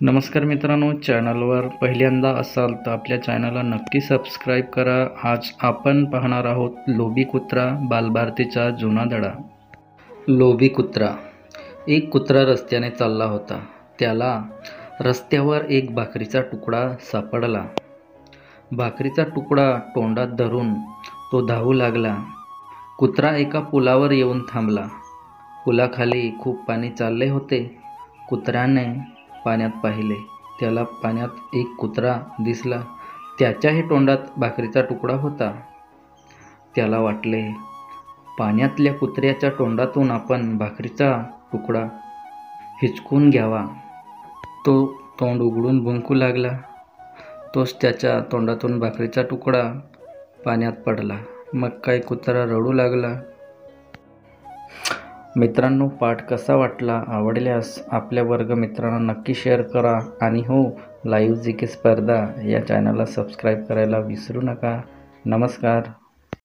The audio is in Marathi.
नमस्कार मित्रांनो, चॅनलवर पहिल्यांदा असाल तर आपल्या चॅनलला नक्की सबस्क्राईब करा। आज आपण पाहणार आहोत लोभी कुत्रा बालभारतीचा जुना धडा। लोभी कुत्रा। एक कुत्रा रस्त्याने चालला होता। त्याला रस्त्यावर एक भाकरीचा तुकडा सापडला। भाकरीचा तुकडा तोंडात धरून तो धावू लागला। कुत्रा एका पुलावर येऊन थांबला। पुलाखाली खूप पाणी चालले होते। कुत्र्याने पाण्यात पाहिले। त्याला पाण्यात एक कुत्रा दिसला। त्याच्याही तोंडात भाकरीचा तुकडा होता। त्याला वाटले, पाण्यातल्या कुत्र्याच्या तोंडातून आपण भाकरीचा तुकडा हिसकून घ्यावा। तो तोंड उघडून भुंकू लागला। तोच त्याच्या तोंडातून भाकरीचा तुकडा पाण्यात पडला। मग काय कुत्रा रडू लागला। मित्रांनो, पाठ कसा वाटला? आवडल्यास आपल्या वर्गमित्रांना नक्की शेअर करा आणि हो, लाईव्ह जीके स्पर्धा या चॅनलला सबस्क्राईब करायला विसरू नका। नमस्कार।